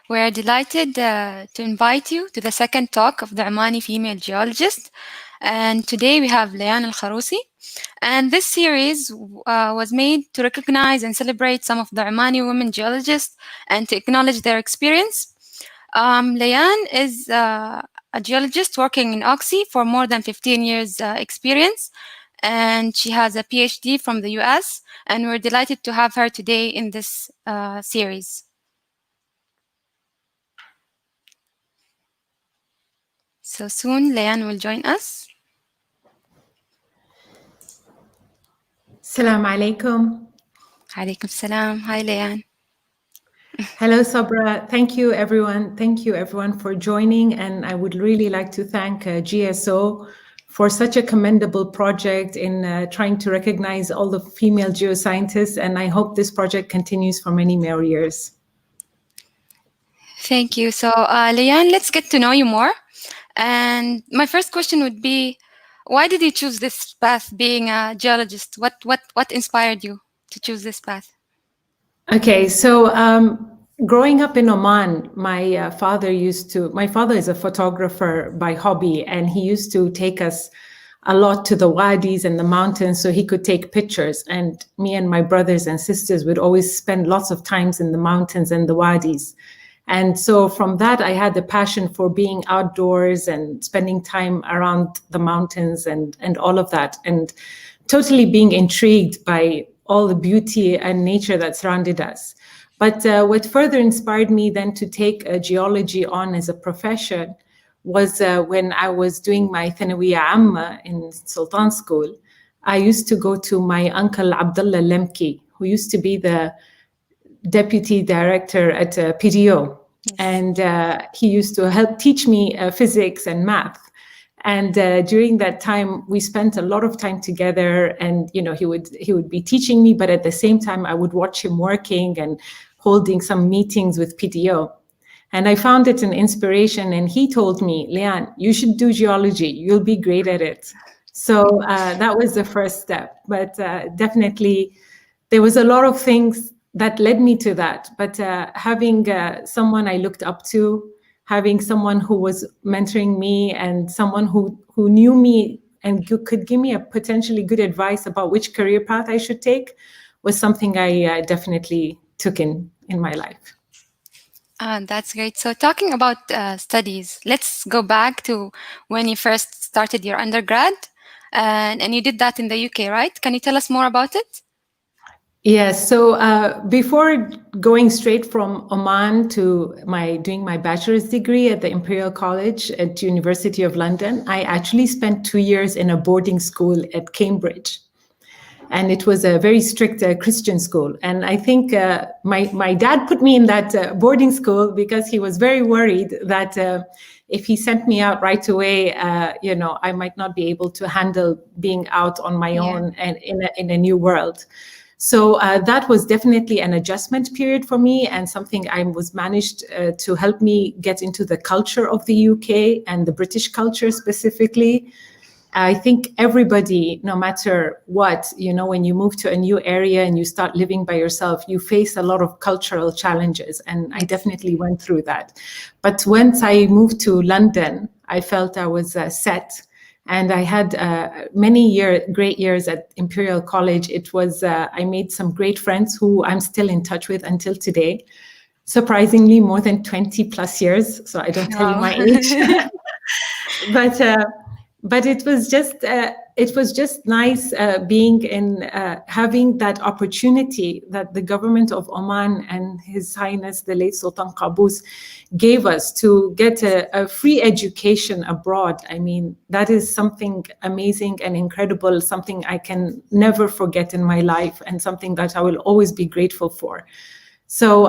We're delighted to invite you to the second talk of the Omani female geologist. And today we have Laiyyan Kharusi. And this series was made to recognize and celebrate some of the Omani women geologists and to acknowledge their experience. Laiyyan is a geologist working in Oxy for more than 15 years experience. And she has a PhD from the US. And we're delighted to have her today in this series. So soon, Laiyyan will join us. Assalamu alaikum. Alaikum salam. Hi, Laiyyan. Hello, Sabra. Thank you, everyone. Thank you, everyone, for joining. And I would really like to thank GSO for such a commendable project in trying to recognize all the female geoscientists. And I hope this project continues for many more years. Thank you. So, Laiyyan, let's get to know you more. And my first question would be, why did you choose this path, being a geologist? What inspired you to choose this path? Okay, so growing up in Oman, my father is a photographer by hobby, and he used to take us a lot to the wadis and the mountains so he could take pictures. And me and my brothers and sisters would always spend lots of times in the mountains and the wadis. And so from that, I had the passion for being outdoors and spending time around the mountains and all of that, and totally being intrigued by all the beauty and nature that surrounded us. But what further inspired me then to take geology on as a profession was when I was doing my Thanawiya Amma in Sultan School. I used to go to my uncle Abdullah Lemki, who used to be the deputy director at PDO. Yes. And he used to help teach me physics and math. And during that time, we spent a lot of time together. And he would be teaching me, but at the same time, I would watch him working and holding some meetings with PDO. And I found it an inspiration. And he told me, Laiyyan, you should do geology. You'll be great at it. So that was the first step. But definitely, there was a lot of things that led me to that. But having someone I looked up to, having someone who was mentoring me and someone who knew me and could give me a potentially good advice about which career path I should take was something I definitely took in my life. That's great. So talking about studies, let's go back to when you first started your undergrad. And you did that in the UK, right? Can you tell us more about it? Yes. So before going straight from Oman to doing my bachelor's degree at the Imperial College at University of London, I actually spent 2 years in a boarding school at Cambridge. And it was a very strict Christian school. And I think my dad put me in that boarding school because he was very worried that if he sent me out right away, I might not be able to handle being out on my own and in a new world. So that was definitely an adjustment period for me and something I was managed to help me get into the culture of the UK and the British culture specifically. I think everybody, no matter what, when you move to a new area and you start living by yourself, you face a lot of cultural challenges. And I definitely went through that. But once I moved to London, I felt I was set. And I had many great years at Imperial College. It was, I made some great friends who I'm still in touch with until today. Surprisingly, more than 20 plus years. So I don't tell you my age. But it was just nice being in having that opportunity that the government of Oman and His Highness the late Sultan Qaboos gave us to get a free education abroad. I mean, that is something amazing and incredible, something I can never forget in my life and something that I will always be grateful for. So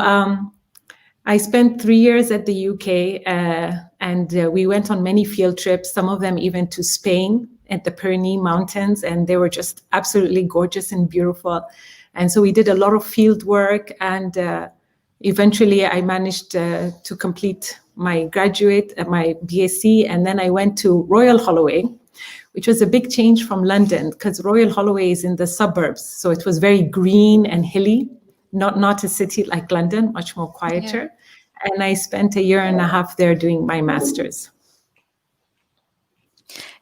I spent 3 years at the UK and we went on many field trips, some of them even to Spain at the Pyrenees Mountains, and they were just absolutely gorgeous and beautiful. And so we did a lot of field work, and eventually I managed to complete my graduate, my BSc, and then I went to Royal Holloway, which was a big change from London because Royal Holloway is in the suburbs. So it was very green and hilly, not a city like London, much more quieter. and I spent a year and a half there doing my master's.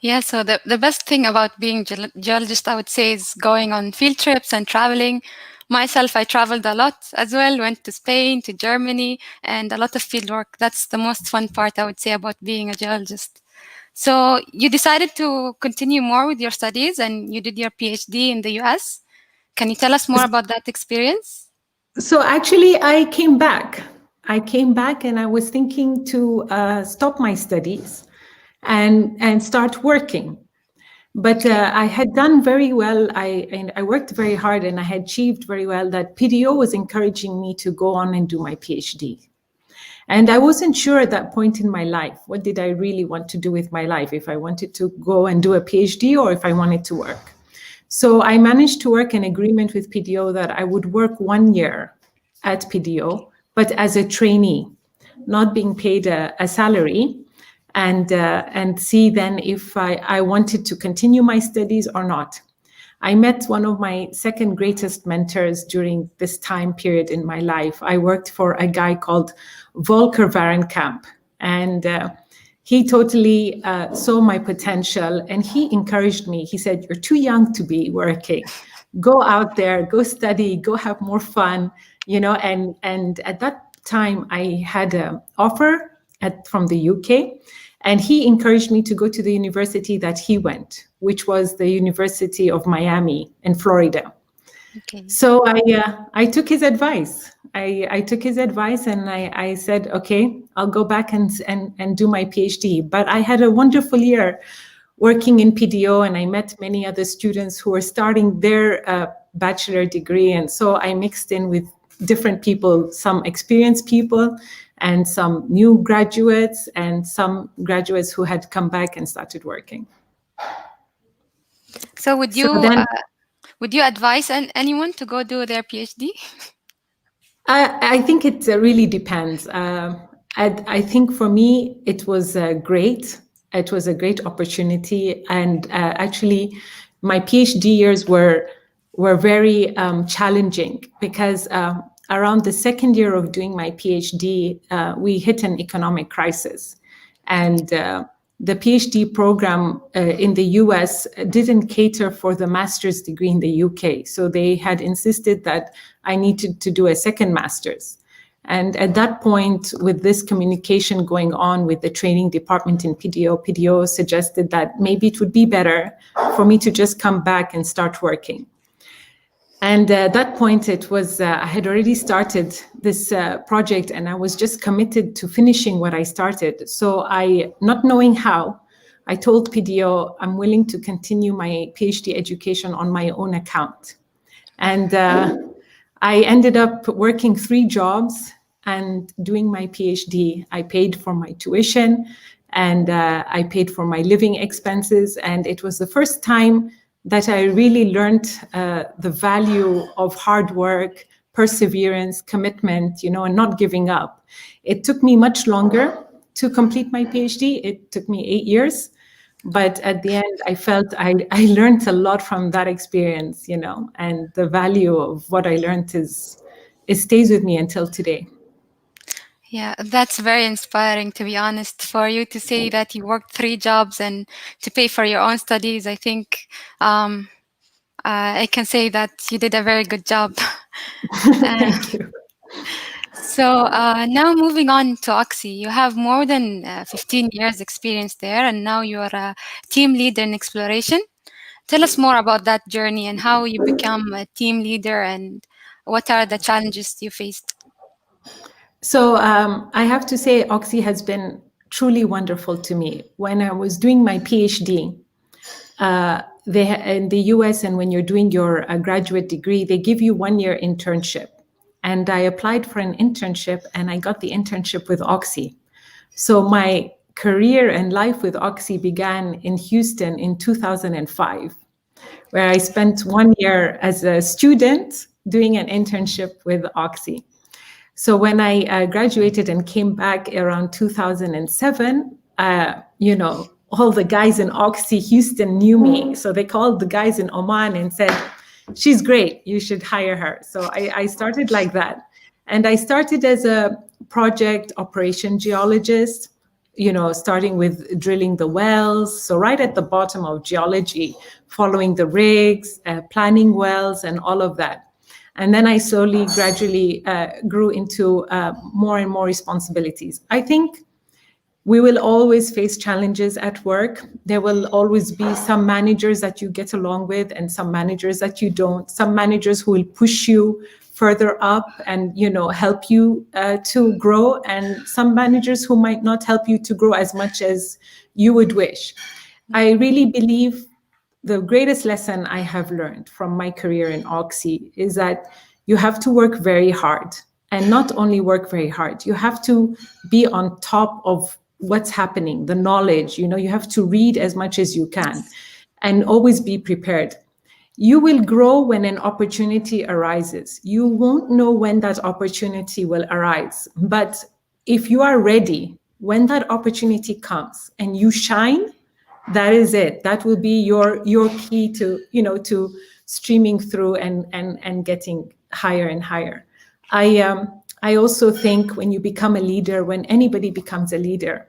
Yeah, so the best thing about being geologist, I would say, is going on field trips and traveling. Myself, I traveled a lot as well, went to Spain, to Germany, and a lot of field work. That's the most fun part, I would say, about being a geologist. So you decided to continue more with your studies and you did your PhD in the US. Can you tell us more about that experience? So actually, I came back. And I was thinking to stop my studies and start working. But I had done very well. I worked very hard and I had achieved very well that PDO was encouraging me to go on and do my PhD. And I wasn't sure at that point in my life, what did I really want to do with my life? If I wanted to go and do a PhD or if I wanted to work. So I managed to work an agreement with PDO that I would work 1 year at PDO, but as a trainee, not being paid a salary, and see then if I wanted to continue my studies or not. I met one of my second greatest mentors during this time period in my life. I worked for a guy called Volker Varenkamp, and he totally saw my potential and he encouraged me. He said, "You're too young to be working. Go out there, go study, go have more fun," and at that time I had an offer from the UK, and he encouraged me to go to the university that he went, which was the University of Miami in Florida. Okay. So I took his advice. I took his advice and I said, okay, I'll go back and do my PhD. But I had a wonderful year working in PDO, and I met many other students who were starting their bachelor degree. And so I mixed in with different people, some experienced people and some new graduates and some graduates who had come back and started working. So would you advise anyone to go do their PhD? I think it really depends. I think for me, it was great. It was a great opportunity. And actually, my PhD years were very challenging because around the second year of doing my PhD, we hit an economic crisis. And the PhD program in the US didn't cater for the master's degree in the UK. So they had insisted that I needed to do a second master's. And at that point, with this communication going on with the training department in PDO suggested that maybe it would be better for me to just come back and start working. And at that point, it was I had already started this project, and I was just committed to finishing what I started. So not knowing how, I told PDO I'm willing to continue my PhD education on my own account. And I ended up working 3 jobs and doing my PhD. I paid for my tuition and I paid for my living expenses. And it was the first time that I really learned the value of hard work, perseverance, commitment, and not giving up. It took me much longer to complete my PhD. It took me 8 years. But at the end, I felt I learned a lot from that experience, and the value of what I learned it stays with me until today. Yeah, that's very inspiring, to be honest, for you to say that you worked 3 jobs and to pay for your own studies. I think I can say that you did a very good job. Thank you. So now moving on to Oxy, you have more than 15 years experience there, and now you are a team leader in exploration. Tell us more about that journey and how you become a team leader and what are the challenges you faced. So I have to say, Oxy has been truly wonderful to me. When I was doing my PhD, in the US, and when you're doing your graduate degree, they give you 1-year internship. And I applied for an internship and I got the internship with Oxy. So my career and life with Oxy began in Houston in 2005, where I spent 1 year as a student doing an internship with Oxy. So when I graduated and came back around 2007, all the guys in Oxy Houston knew me. So they called the guys in Oman and said, "She's great, you should hire her." So I started like that. And I started as a project operation geologist, starting with drilling the wells. So right at the bottom of geology, following the rigs, planning wells, and all of that. And then I slowly, gradually grew into more and more responsibilities. I think we will always face challenges at work. There will always be some managers that you get along with and some managers that you don't. Some managers who will push you further up and help you to grow, and some managers who might not help you to grow as much as you would wish. I really believe the greatest lesson I have learned from my career in Oxy is that you have to work very hard, and not only work very hard, you have to be on top of what's happening, the knowledge, you have to read as much as you can and always be prepared. You will grow when an opportunity arises. You won't know when that opportunity will arise, but if you are ready, when that opportunity comes and you shine, that is it. That will be your key to to streaming through and getting higher and higher. I also think when you become a leader, when anybody becomes a leader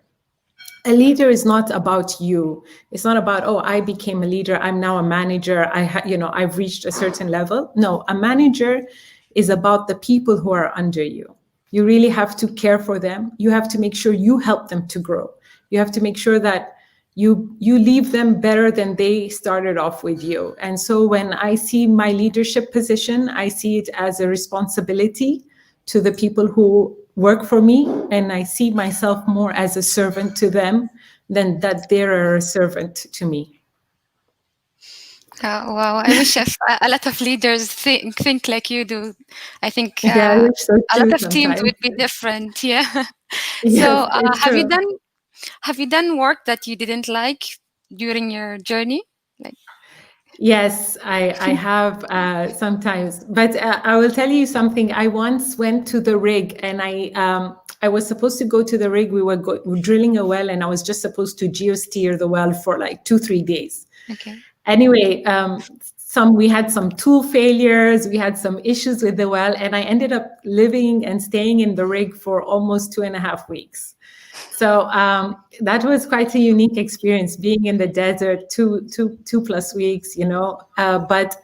is not about you. It's not about, oh, I became a leader, I'm now a manager, I've reached a certain level. No, a manager is about the people who are under you. You really have to care for them. You have to make sure you help them to grow. You have to make sure that you leave them better than they started off with you. And so when I see my leadership position, I see it as a responsibility to the people who work for me, and I see myself more as a servant to them than that they're a servant to me. Wow, I wish a lot of leaders think like you do. I think Yeah, I wish so a lot too of teams sometimes. would be different. Yeah. So, Yes, it's true. have you done work that you didn't like during your journey? Like, Yes, I have sometimes, but I will tell you something. I once went to the rig, and I was supposed to go to the rig. We were drilling a well, and I was just supposed to geosteer the well for like 2-3 days. okay. Anyway, we had some tool failures, we had some issues with the well, and I ended up living and staying in the rig for almost 2.5 weeks. So that was quite a unique experience, being in the desert 2+ weeks, but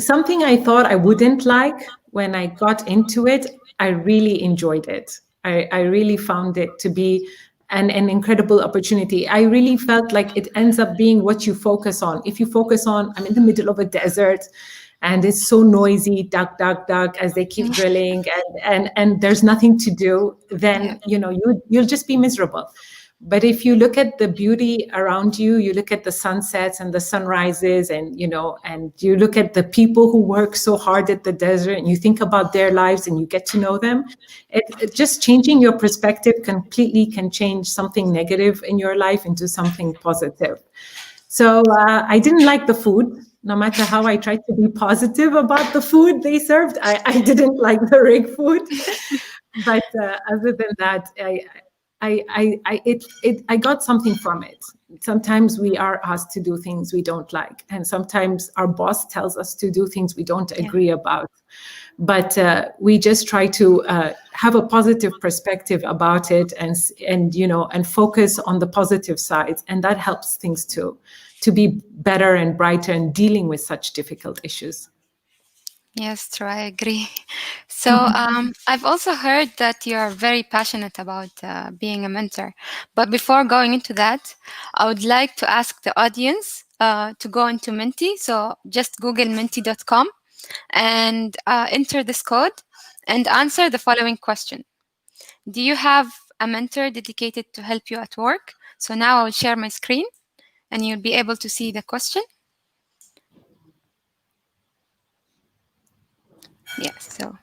something I thought I wouldn't like, when I got into it, I really enjoyed it. I really found it to be an incredible opportunity. I really felt like it ends up being what you focus on. If you focus on, I'm in the middle of a desert and it's so noisy, duck, duck, duck, as they keep drilling, and there's nothing to do, then you'll just be miserable. But if you look at the beauty around you, you look at the sunsets and the sunrises, and you look at the people who work so hard at the desert, and you think about their lives and you get to know them, it just changing your perspective completely can change something negative in your life into something positive. So I didn't like the food. No matter how I tried to be positive about the food they served, I didn't like the rig food. But other than that, I got something from it. Sometimes we are asked to do things we don't like, and sometimes our boss tells us to do things we don't agree about. But we just try to have a positive perspective about it, and focus on the positive sides, and that helps things to be better and brighter in dealing with such difficult issues. Yes, true. I agree. So, I've also heard that you are very passionate about being a mentor. But before going into that, I would like to ask the audience to go into Menti. So, just Google menti.com and enter this code and answer the following question. Do you have a mentor dedicated to help you at work? So, now I'll share my screen and you'll be able to see the question. Yes, so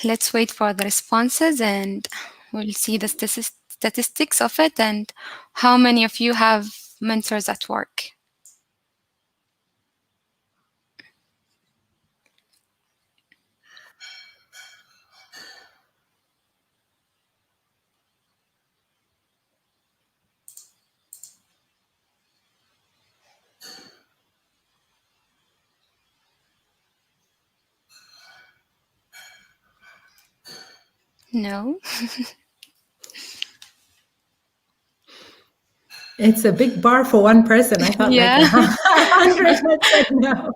let's wait for the responses and we'll see the statistics of it and how many of you have mentors at work. No. It's a big bar for one person. I thought like Yeah. 100 had said no.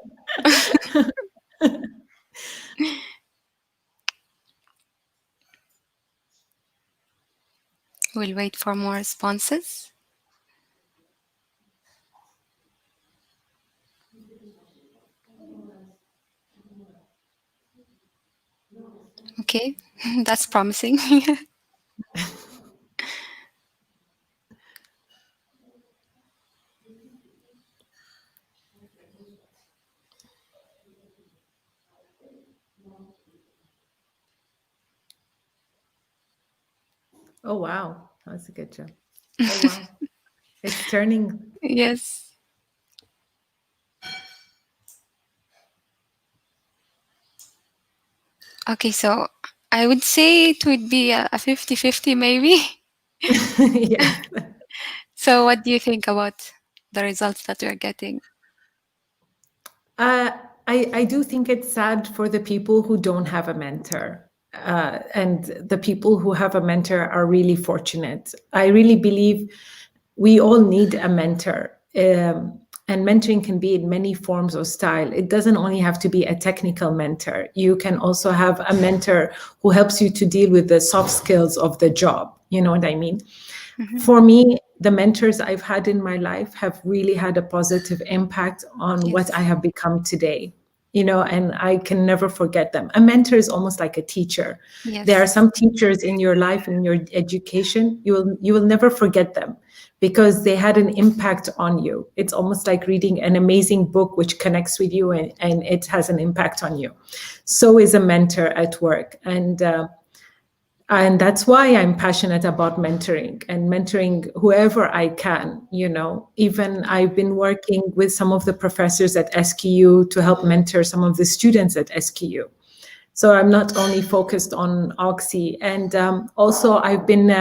We'll wait for more responses. Okay, that's promising. Oh, wow. That's a good job. Oh, wow. It's turning. Yes. Okay, so I would say it would be a 50-50 maybe. Yes. So what do you think about the results that we're getting? Uh, I do think it's sad for the people who don't have a mentor. And the people who have a mentor are really fortunate. I really believe we all need a mentor. And mentoring can be in many forms or style. It doesn't only have to be a technical mentor. You can also have a mentor who helps you to deal with the soft skills of the job. You know what I mean? Mhm. For me, the mentors I've had in my life have really had a positive impact on what I Yes. have become today. And I can never forget them. A mentor is almost like a teacher. There are Yes. some teachers in your life, in your education, you will never forget them because they had an impact on you. It's almost like reading an amazing book which connects with you and it has an impact on you. So is a mentor at work. And that's why I'm passionate about mentoring and mentoring whoever I can. Even I've been working with some of the professors at SKU to help mentor some of the students at SKU. So I'm not only focused on Oxy, and also I've been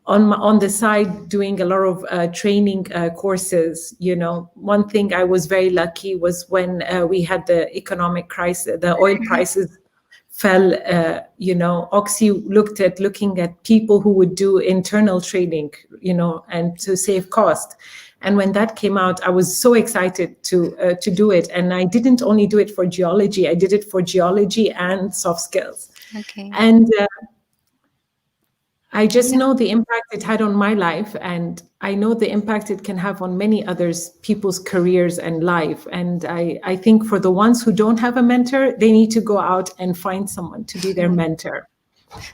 on the side doing a lot of training courses. One thing I was very lucky was when we had the economic crisis, the oil prices fell. Oxy looking at people who would do internal training, and to save cost. And when that came out, I was so excited to do it. And I didn't only do it for geology; I did it for geology and soft skills. Okay. And I just Yeah. know the impact it had on my life, and I know the impact it can have on many others, people's careers and life. And I think for the ones who don't have a mentor, they need to go out and find someone to be their mentor.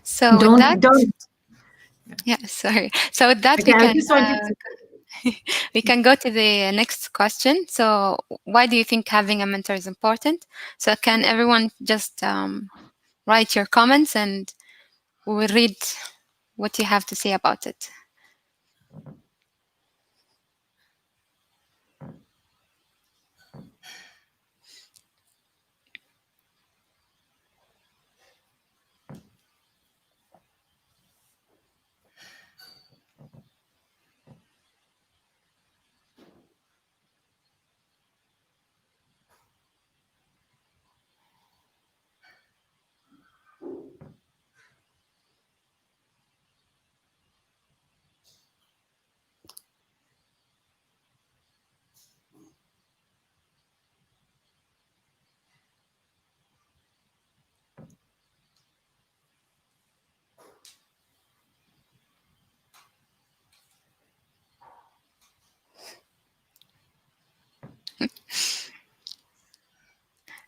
So with that, Don't. yeah, sorry. So with that, Okay, I just wanted to. we can go to the next question. So why do you think having a mentor is important? So can everyone just write your comments and we will read what you have to say about it.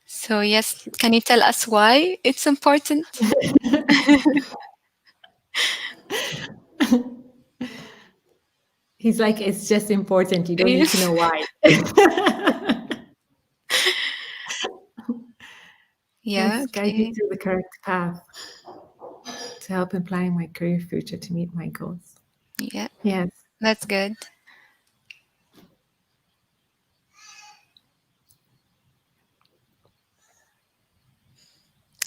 So yes, can you tell us why it's important? He's like, it's just important. You don't need to Yes. know why. Yeah, Yes, guide me okay. to the correct path to help in planning my career future to meet my goals. Yeah, Yes. that's good.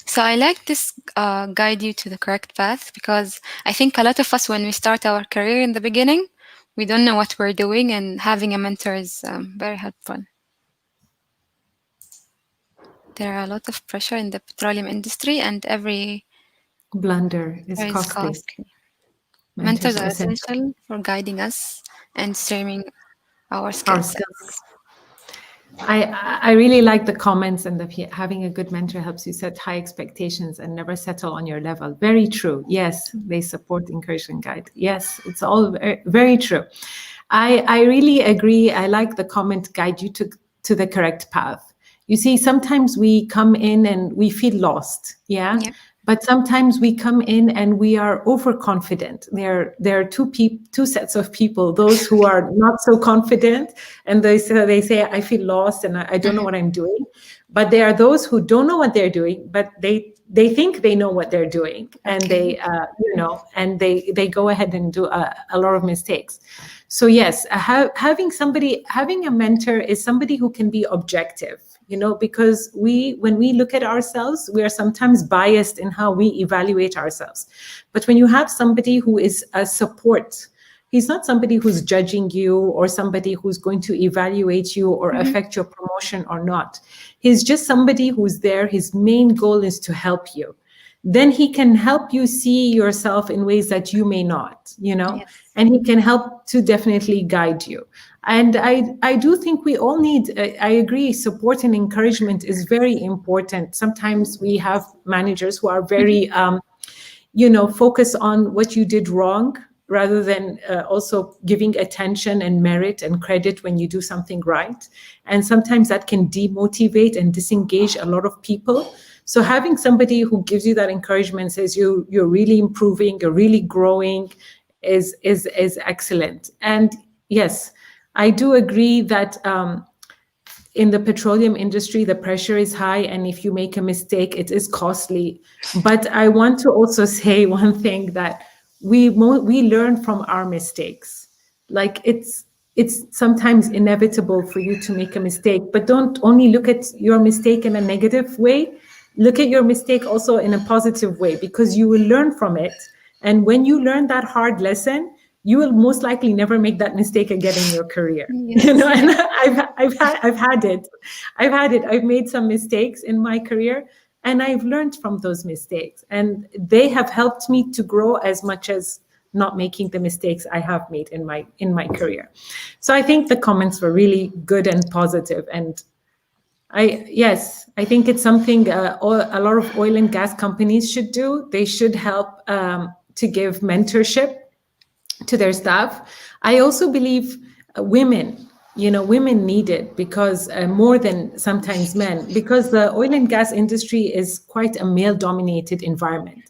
So I like this guide you to the correct path because I think a lot of us, when we start our career in the beginning, we don't know what we're doing, and having a mentor is very helpful. There are a lot of pressure in the petroleum industry, and every blunder is Very costly. costly. Mentors Mentors are are essential. essential for guiding us and streaming our skill Our skills. sets. I really like the comments and the having a good mentor helps you set high expectations and never settle on your level. Very true. Yes, they support, encourage, and guide. Yes, it's all very, very true. I really agree. I like the comment, guide you to the correct path. You see, sometimes we come in and we feel lost. Yeah. Yeah. But sometimes we come in and we are overconfident. There are two sets of people: those who are not so confident, and they say I feel lost and I don't know Mhm. what I'm doing. But there are those who don't know what they're doing, but they think they know what they're doing, and Okay. they go ahead and do a lot of mistakes. So yes, having a mentor is somebody who can be objective, because when we look at ourselves, we are sometimes biased in how we evaluate ourselves. But when you have somebody who is a support, he's not somebody who's judging you or somebody who's going to evaluate you or Mhm. affect your promotion or not. He's just somebody who's there. His main goal is to help you. Then he can help you see yourself in ways that you may not, Yes. and he can help to definitely guide you. And I do think we all need, I agree, support and encouragement is very important. Sometimes we have managers who are Mhm. very, focus on what you did wrong rather than also giving attention and merit and credit when you do something right. And sometimes that can demotivate and disengage a lot of people. So having somebody who gives you that encouragement, says you're really improving, you're really growing, is excellent. And yes, I do agree that in the petroleum industry, the pressure is high, and if you make a mistake, it is costly. But I want to also say one thing, that we learn from our mistakes. Like it's sometimes inevitable for you to make a mistake, but don't only look at your mistake in a negative way. Look at your mistake also in a positive way, because you will learn from it. And when you learn that hard lesson, you will most likely never make that mistake again in your career. Yes. And I've had it. I've made some mistakes in my career, and I've learned from those mistakes, and they have helped me to grow as much as not making the mistakes I have made in my career. So I think the comments were really good and positive, and I think it's something a lot of oil and gas companies should do. They should help to give mentorship to their staff. I also believe women need it, because more than sometimes men, because the oil and gas industry is quite a male dominated environment.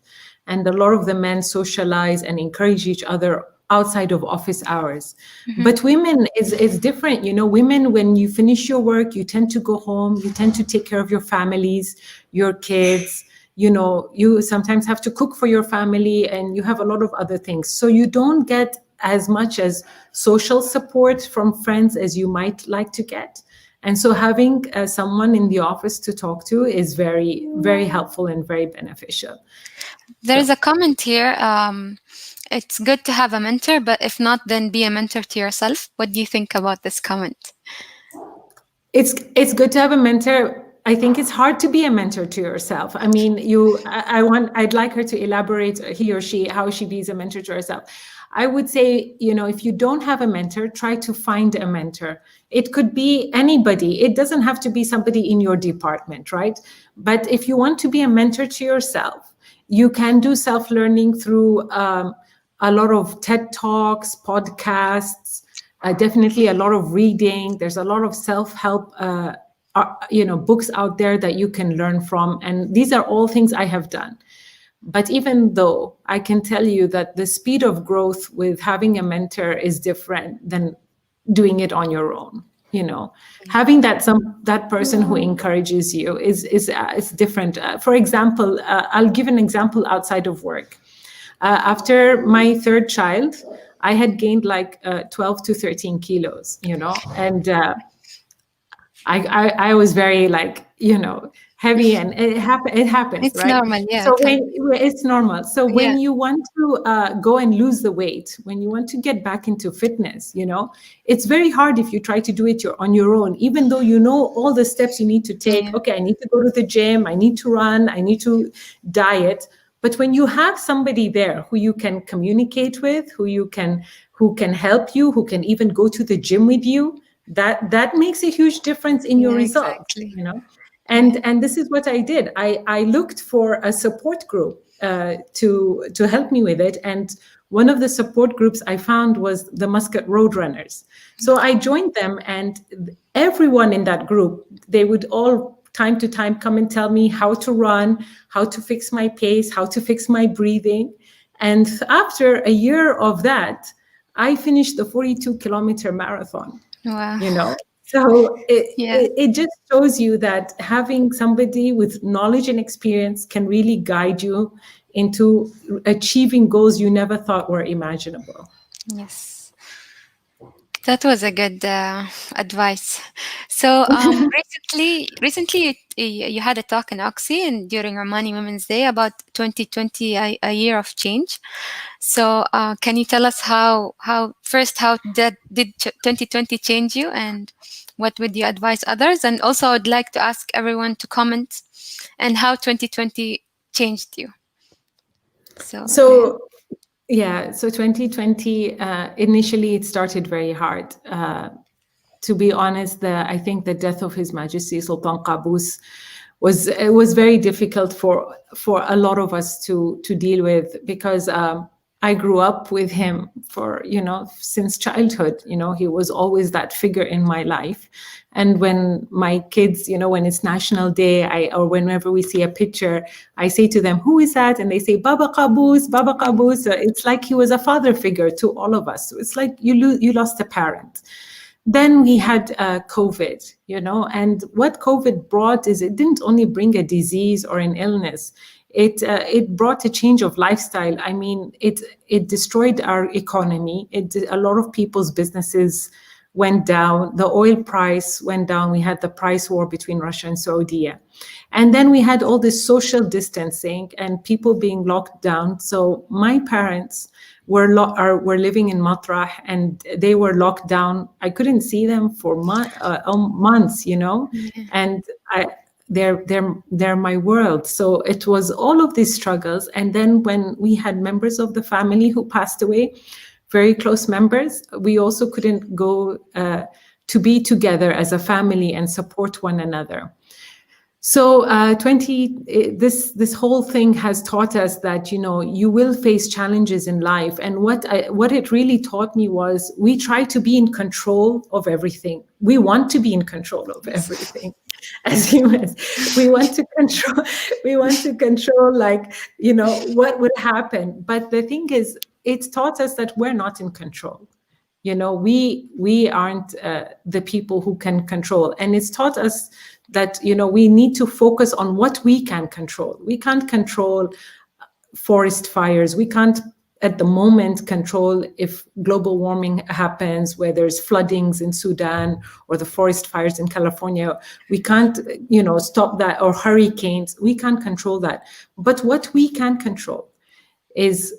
And a lot of the men socialize and encourage each other outside of office hours. Mhm. But women is different. Women, when you finish your work, you tend to go home, you tend to take care of your families, your kids. You sometimes have to cook for your family, and you have a lot of other things. So you don't get as much as social support from friends as you might like to get. And so having someone in the office to talk to is very, very helpful and very beneficial. There's So a comment here. It's good to have a mentor, but if not, then be a mentor to yourself. What do you think about this comment? it's good to have a mentor. I think it's hard to be a mentor to yourself. I mean, I'd like her to elaborate, he or she, how she be a mentor to herself. I would say, if you don't have a mentor, try to find a mentor. It could be anybody. It doesn't have to be somebody in your department, right? But if you want to be a mentor to yourself, you can do self-learning through a lot of TED Talks, podcasts, definitely a lot of reading. There's a lot of self-help books out there that you can learn from, and these are all things I have done. But even though I can tell you that the speed of growth with having a mentor is different than doing it on your own. Having that person who encourages you is different. For example, I'll give an example outside of work. After my third child, I had gained like 12 to 13 kilos, and I was very like, heavy, and it happens, It's right? normal. Yeah, So it happens. it's normal. So Yeah. when you want to go and lose the weight, when you want to get back into fitness, it's very hard if you try to do it on your own, even though you know all the steps you need to take. Yeah. Okay, I need to go to the gym, I need to run, I need to diet. But when you have somebody there who you can communicate with, who can help you, who can even go to the gym with you, that makes a huge difference in your Yeah, results, exactly. you know. Yeah. And this is what I did. I looked for a support group to help me with it. And one of the support groups I found was the Muscat Roadrunners. So I joined them, and everyone in that group, they would all time to time come and tell me how to run, how to fix my pace, how to fix my breathing. And after a year of that, I finished the 42-kilometer marathon, Wow. you know. So Yeah. it just shows you that having somebody with knowledge and experience can really guide you into achieving goals you never thought were imaginable. Yes. That was a good advice. So, recently you had a talk in Oxy and during Omani Women's Day about 2020, a year of change. So, can you tell us how did 2020 change you, and what would you advise others? And also, I'd like to ask everyone to comment and how 2020 changed you. So, Leanne. So yeah, so 2020, initially it started very hard. To be honest, I think the death of His Majesty Sultan Qaboos was very difficult for a lot of us to deal with, because I grew up with him for, since childhood. He was always that figure in my life. And when my kids, when it's National Day, or whenever we see a picture, I say to them, "Who is that?" And they say, "Baba Qaboos, Baba Qaboos." It's like he was a father figure to all of us. So it's like you lost a parent. Then we had COVID, and what COVID brought is it didn't only bring a disease or an illness. It brought a change of lifestyle. I mean, it destroyed our economy. A lot of people's businesses went down. The oil price went down. We had the price war between Russia and Saudi. And then we had all this social distancing and people being locked down. So my parents were living in Matrah, and they were locked down. I couldn't see them for months, Yeah. and they're my world. So it was all of these struggles. And then when we had members of the family who passed away, very close members, we also couldn't go to be together as a family and support one another. So this whole thing has taught us that you will face challenges in life, and what it really taught me was we try to be in control of everything. We want to be in control of everything. As humans, we want to control. We want to control, like what would happen. But the thing is, it's taught us that we're not in control. We aren't the people who can control, and it's taught us that we need to focus on what we can control. We can't control forest fires. We can't at the moment control if global warming happens, where there's floodings in Sudan or the forest fires in California. We can't stop that, or hurricanes. We can't control that. But what we can control is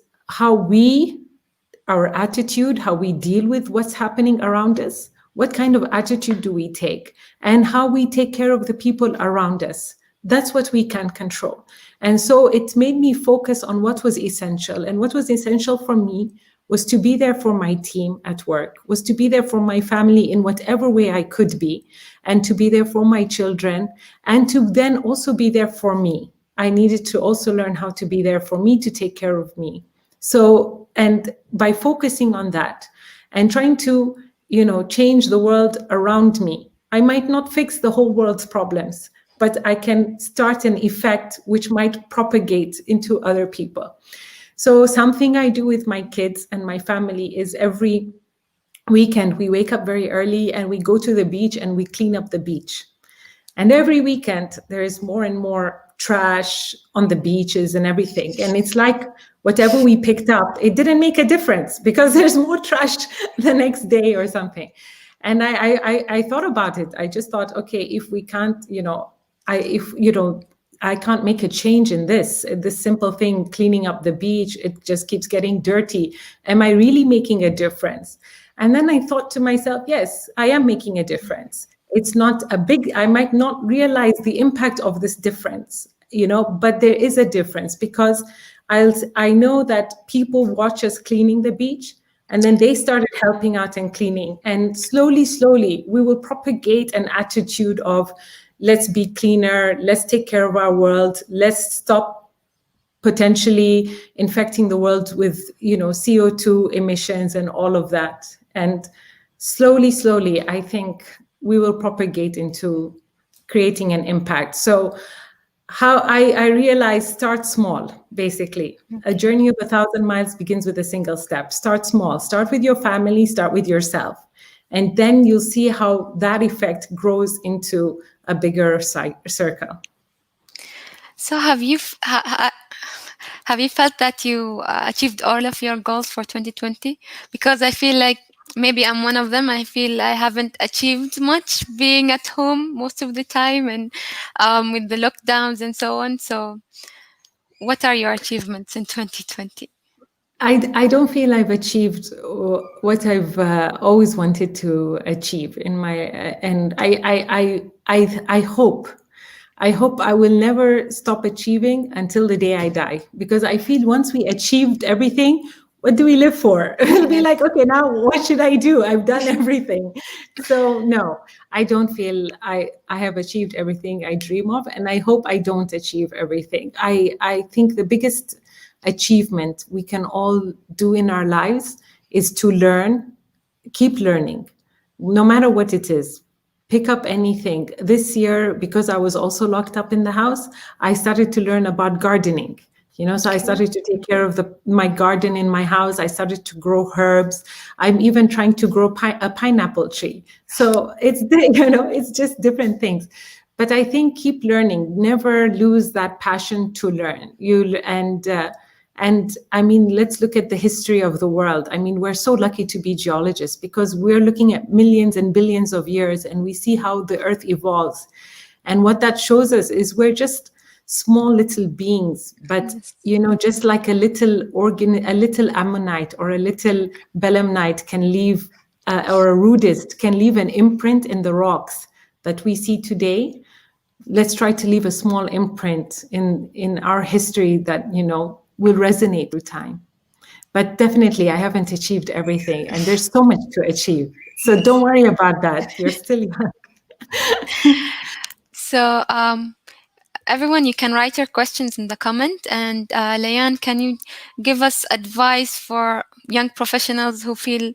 our attitude, how we deal with what's happening around us. What kind of attitude do we take, and how we take care of the people around us? That's what we can control. And so it made me focus on what was essential. And what was essential for me was to be there for my team at work, was to be there for my family in whatever way I could be, and to be there for my children, and to then also be there for me. I needed to also learn how to be there for me, to take care of me. So, and by focusing on that and trying to, change the world around me, I might not fix the whole world's problems, but I can start an effect which might propagate into other people. So something I do with my kids and my family is every weekend we wake up very early and we go to the beach and we clean up the beach. And every weekend there is more and more trash on the beaches and everything. And it's like whatever we picked up, it didn't make a difference because there's more trash the next day or something. And I thought about it. I just thought, okay, if we can't, I can't make a change in this simple thing, cleaning up the beach, it just keeps getting dirty. Am I really making a difference? And then I thought to myself, yes, I am making a difference. It's not I might not realize the impact of this difference, but there is a difference because I know that people watch us cleaning the beach, and then they started helping out and cleaning. And slowly, we will propagate an attitude of, let's be cleaner, let's take care of our world, let's stop potentially infecting the world with, CO2 emissions and all of that. And slowly, I think we will propagate into creating an impact. So how I realize, start small, basically. A journey of 1,000 miles begins with a single step. Start small, start with your family, start with yourself. And then you'll see how that effect grows into a bigger circle. So have you felt that you achieved all of your goals for 2020? Because I feel like maybe I'm one of them. I feel I haven't achieved much being at home most of the time, and with the lockdowns and so on. So what are your achievements in 2020? I don't feel I've achieved what I've always wanted to achieve in my, and I hope I will never stop achieving until the day I die, because I feel once we achieved everything, what do we live for? It'll be like, okay, now what should I do? I've done everything. So no, I don't feel I have achieved everything I dream of, and I hope I don't achieve everything. I think the biggest achievement we can all do in our lives is to learn, keep learning, no matter what it is. Pick up anything. This year, because I was also locked up in the house, I started to learn about gardening. So I started to take care of my garden in my house. I started to grow herbs. I'm even trying to grow a pineapple tree. So it's just different things. But I think keep learning. Never lose that passion to learn. And I mean, let's look at the history of the world. I mean, we're so lucky to be geologists, because we're looking at millions and billions of years, and we see how the earth evolves. And what that shows us is we're just small little beings, but just like a little ammonite or a little belemnite can leave, or a rudist can leave an imprint in the rocks that we see today. Let's try to leave a small imprint in our history that will resonate through time. But definitely, I haven't achieved everything, and there's so much to achieve. So don't worry about that. You're still young. So everyone, you can write your questions in the comment. And Laiyyan, can you give us advice for young professionals who feel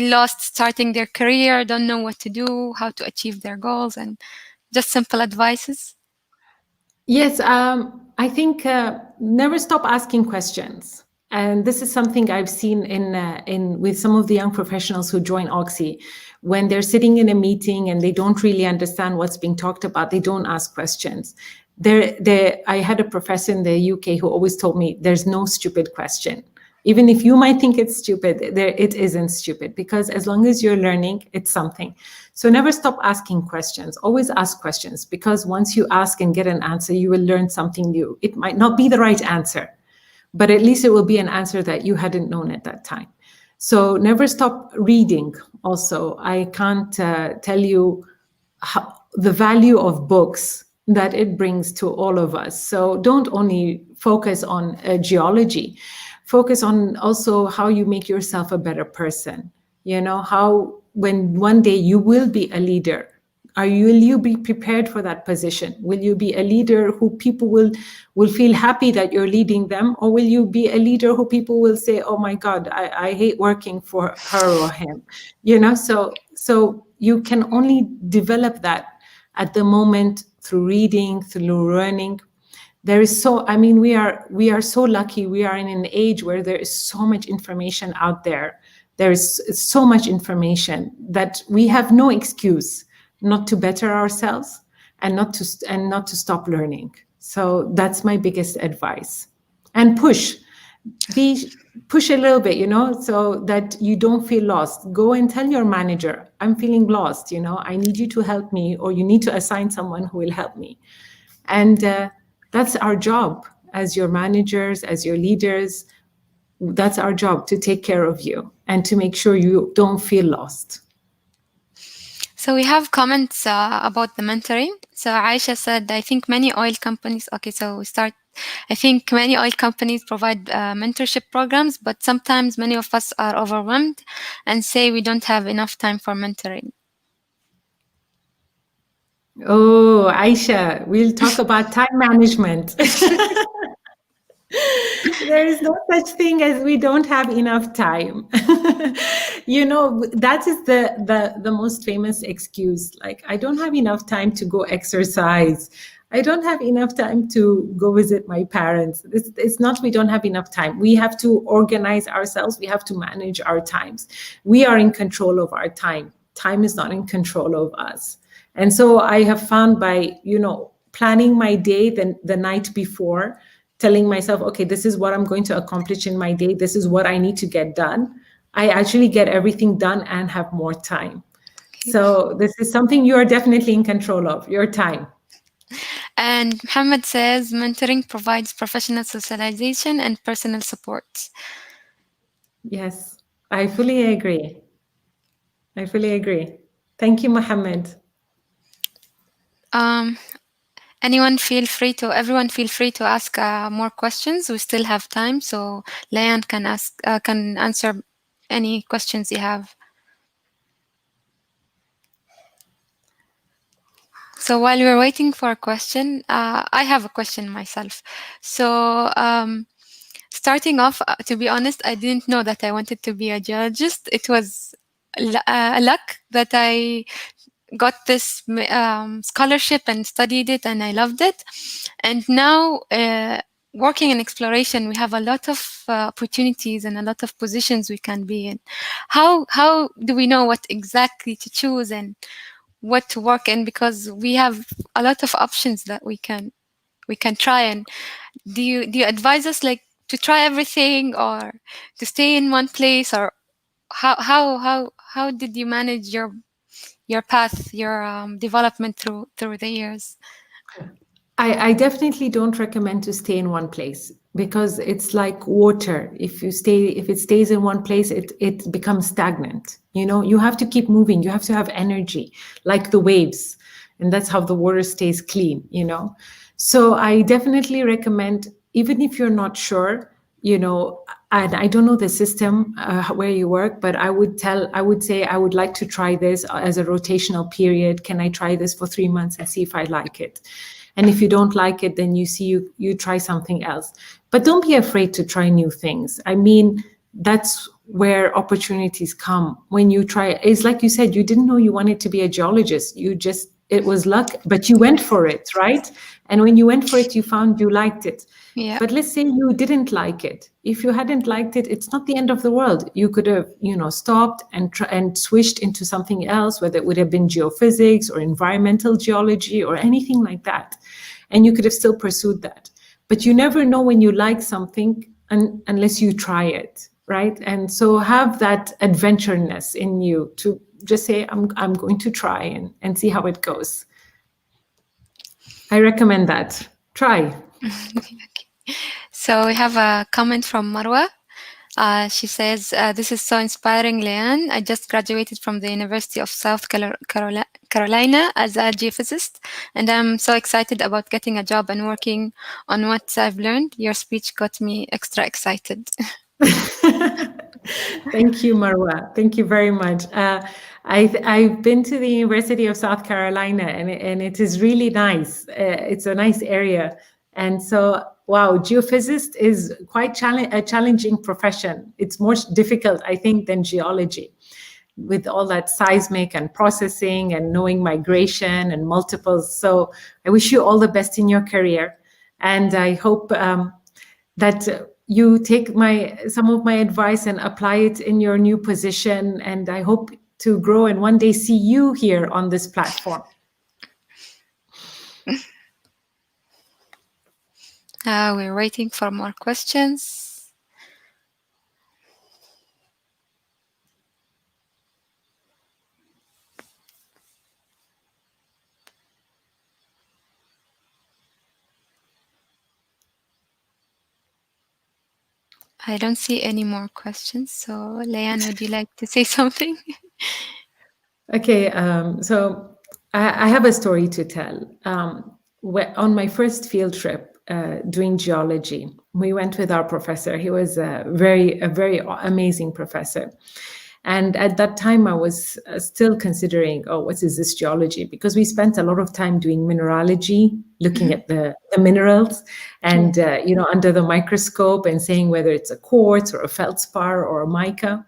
lost starting their career, don't know what to do, how to achieve their goals, and just simple advices? Yes, I think never stop asking questions. And this is something I've seen in with some of the young professionals who join Oxy. When they're sitting in a meeting and they don't really understand what's being talked about, they don't ask questions. I had a professor in the UK who always told me, there's no stupid question. Even if you might think it's stupid, it isn't stupid, because as long as you're learning, it's something. So never stop asking questions. Always ask questions, because once you ask and get an answer, you will learn something new. It might not be the right answer, but at least it will be an answer that you hadn't known at that time. So never stop reading. Also, I can't tell you the value of books that it brings to all of us. So don't only focus on geology. Focus on also how you make yourself a better person. How when one day you will be a leader, will you be prepared for that position? Will you be a leader who people will feel happy that you're leading them? Or will you be a leader who people will say, oh my God, I hate working for her or him? So you can only develop that at the moment through reading, through learning. We are so lucky. We are in an age where there is so much information out there. There is so much information that we have no excuse not to better ourselves and not to stop learning. So that's my biggest advice. And push a little bit, so that you don't feel lost. Go and tell your manager, I'm feeling lost, I need you to help me, or you need to assign someone who will help me. And that's our job as your managers, as your leaders. That's our job, to take care of you and to make sure you don't feel lost. So we have comments about the mentoring. So Aisha said, I think many oil companies, okay, so we start. I think many oil companies provide mentorship programs, but sometimes many of us are overwhelmed and say we don't have enough time for mentoring. Oh, Aisha, we'll talk about time management. There is no such thing as we don't have enough time. That is the most famous excuse. Like, I don't have enough time to go exercise. I don't have enough time to go visit my parents. It's not we don't have enough time. We have to organize ourselves. We have to manage our times. We are in control of our time. Time is not in control of us. And so I have found by, planning my day the night before, telling myself, okay, this is what I'm going to accomplish in my day. This is what I need to get done. I actually get everything done and have more time. Okay. So this is something you are definitely in control of, your time. And Muhammad says mentoring provides professional socialization and personal support. Yes, I fully agree. I fully agree. Thank you, Mohammed. Um, everyone feel free to ask more questions. We still have time, so Layan can answer any questions you have. So while we're waiting for a question, I have a question myself. So starting off, to be honest, I didn't know that I wanted to be a geologist. It was luck that I got this scholarship and studied it, and I loved it. And now, working in exploration, we have a lot of opportunities and a lot of positions we can be in. How do we know what exactly to choose and what to work in? Because we have a lot of options that we can try. And do you advise us like to try everything or to stay in one place, or how did you manage your path, your development through the years? I definitely don't recommend to stay in one place because it's like water. If it stays in one place, it becomes stagnant. You have to keep moving. You have to have energy, like the waves, and that's how the water stays clean. So I definitely recommend, even if you're not sure, and I don't know the system where you work, but I would say I would like to try this as a rotational period. Can I try this for 3 months and see if I like it? And if you don't like it, then you try something else. But don't be afraid to try new things. I mean, that's where opportunities come when you try. It's like you said, you didn't know you wanted to be a geologist. It was luck, but you went for it, right? And when you went for it, you found you liked it. Yeah. But let's say you didn't like it. If you hadn't liked it, it's not the end of the world. You could have, stopped and switched into something else, whether it would have been geophysics or environmental geology or anything like that. And you could have still pursued that. But you never know when you like something unless you try it, right? And so have that adventureness in you to just say, I'm going to try and see how it goes. I recommend that. Try. So we have a comment from Marwa. She says, this is so inspiring, Leanne. I just graduated from the University of South Carolina as a geophysicist, and I'm so excited about getting a job and working on what I've learned. Your speech got me extra excited. Thank you, Marwa. Thank you very much. I've been to the University of South Carolina, and it is really nice. It's a nice area, and so wow, geophysicist is quite a challenging profession. It's more difficult, I think, than geology, with all that seismic and processing and knowing migration and multiples. So I wish you all the best in your career, and I hope that you take some of my advice and apply it in your new position. And I hope to grow and one day see you here on this platform. We're waiting for more questions. I don't see any more questions. So, Leanne, would you like to say something? Okay, so I have a story to tell. On my first field trip doing geology, we went with our professor. He was a very amazing professor. And at that time, I was still considering, oh, what is this geology? Because we spent a lot of time doing mineralogy, looking at the minerals, and under the microscope and saying whether it's a quartz or a feldspar or a mica.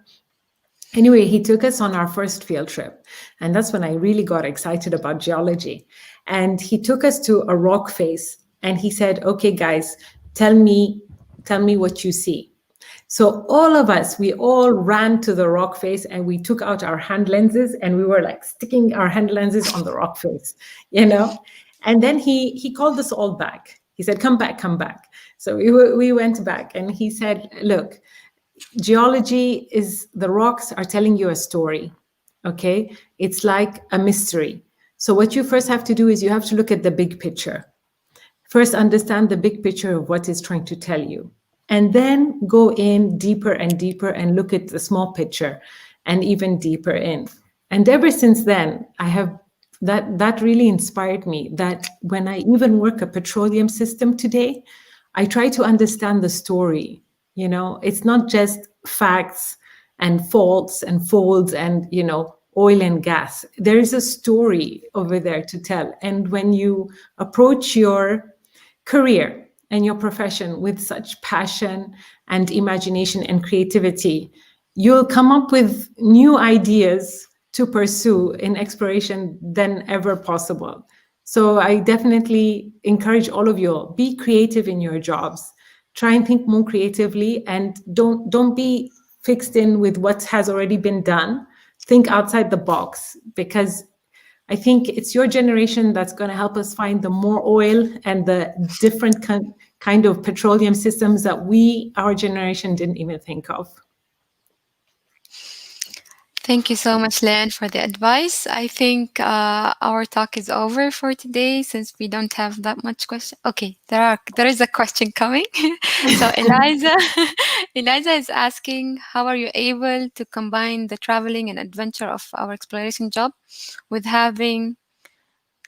Anyway, he took us on our first field trip. And that's when I really got excited about geology. And he took us to a rock face and he said, okay, guys, tell me what you see. So all of us, we all ran to the rock face and we took out our hand lenses and we were like sticking our hand lenses on the rock face, you know? And then he called us all back. He said, come back, come back. So we went back and he said, look, geology is the rocks are telling you a story. Okay, it's like a mystery. So what you first have to do is you have to look at the big picture. First, understand the big picture of what it's trying to tell you, and then go in deeper and deeper and look at the small picture and even deeper in. And ever since then, I have that really inspired me, that when I even work a petroleum system today, I try to understand the story. You know, it's not just facts and faults and folds and, oil and gas. There is a story over there to tell. And when you approach your career and your profession with such passion and imagination and creativity, you'll come up with new ideas to pursue in exploration than ever possible. So I definitely encourage all of you, be creative in your jobs. Try and think more creatively and don't be fixed in with what has already been done. Think outside the box, because I think it's your generation that's going to help us find the more oil and the different kind of petroleum systems that our generation, didn't even think of. Thank you so much, Len, for the advice. I think our talk is over for today since we don't have that much question. Okay, there is a question coming. So Eliza, Eliza is asking, how are you able to combine the traveling and adventure of our exploration job with having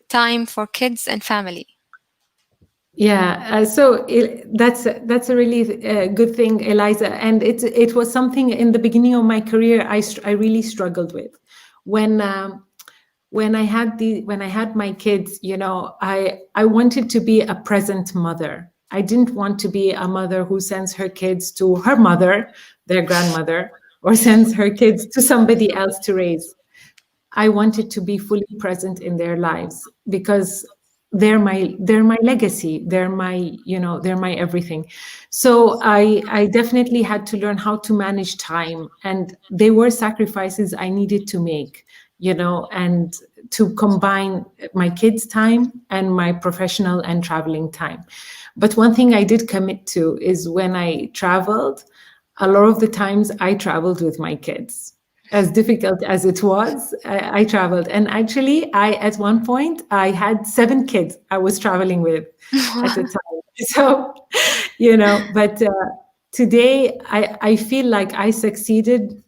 time for kids and family? Yeah, that's a really good thing, Eliza, and it was something in the beginning of my career I really struggled with. When I had my kids, I wanted to be a present mother. I didn't want to be a mother who sends her kids to her mother, their grandmother, or sends her kids to somebody else to raise. I wanted to be fully present in their lives because they're my legacy. They're my everything. So I definitely had to learn how to manage time, and they were sacrifices I needed to make, and to combine my kids' time and my professional and traveling time. But one thing I did commit to is when I traveled, a lot of the times I traveled with my kids. As difficult as it was, I traveled. And actually, at one point, I had 7 kids I was traveling with at the time. So, but today I feel like I succeeded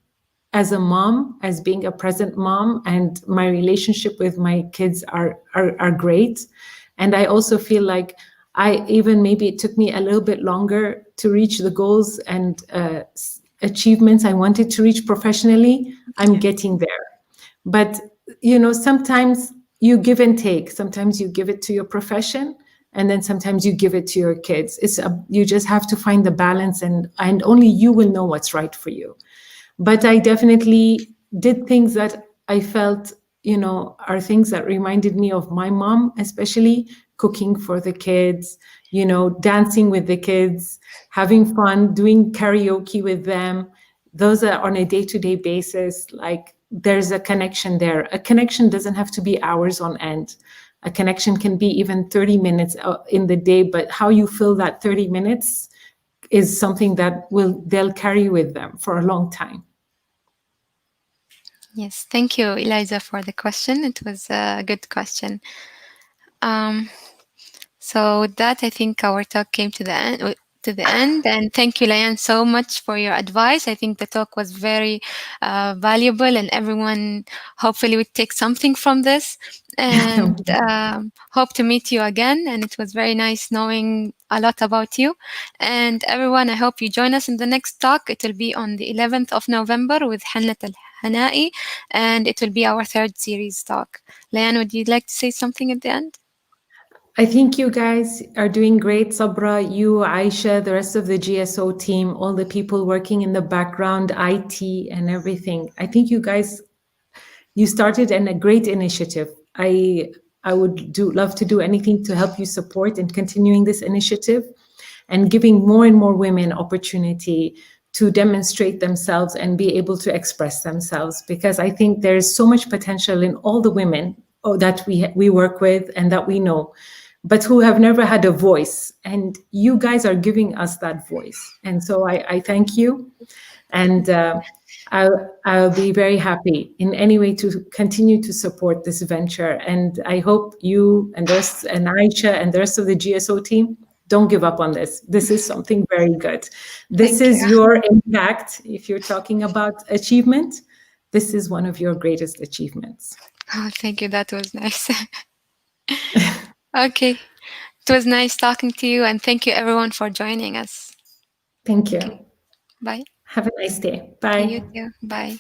as a mom, as being a present mom, and my relationship with my kids are great. And I also feel like maybe it took me a little bit longer to reach the goals and achievements I wanted to reach professionally. I'm getting there. But, sometimes you give and take. Sometimes you give it to your profession, and then sometimes you give it to your kids. You just have to find the balance, and only you will know what's right for you. But I definitely did things that I felt, are things that reminded me of my mom, especially cooking for the kids, dancing with the kids, having fun, doing karaoke with them. Those are on a day-to-day basis. Like, there's a connection there. A connection doesn't have to be hours on end. A connection can be even 30 minutes in the day, but how you fill that 30 minutes is something that they'll carry with them for a long time. Yes, thank you, Eliza, for the question. It was a good question. So with that, I think our talk came to to the end. And thank you, Layan, so much for your advice. I think the talk was very valuable, and everyone hopefully would take something from this. And hope to meet you again. And it was very nice knowing a lot about you. And everyone, I hope you join us in the next talk. It will be on the 11th of November with Hannat Al Hanai, and it will be our third series talk. Layan, would you like to say something at the end? I think you guys are doing great, Sabra, you, Aisha, the rest of the GSO team, all the people working in the background, IT and everything. I think you guys, you started a great initiative. I would love to do anything to help you support in continuing this initiative and giving more and more women opportunity to demonstrate themselves and be able to express themselves, because I think there's so much potential in all the women that we work with and that we know, but who have never had a voice. And you guys are giving us that voice. And so I thank you. And I'll be very happy in any way to continue to support this venture. And I hope you and Aisha and the rest of the GSO team don't give up on this. This is something very good. This Thank is you. your impact. If you're talking about achievement, this is one of your greatest achievements. Oh, thank you. That was nice. Okay. It was nice talking to you, and thank you everyone for joining us. Thank you. Okay. Bye. Have a nice day. You Bye. too. Bye.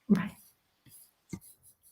Bye.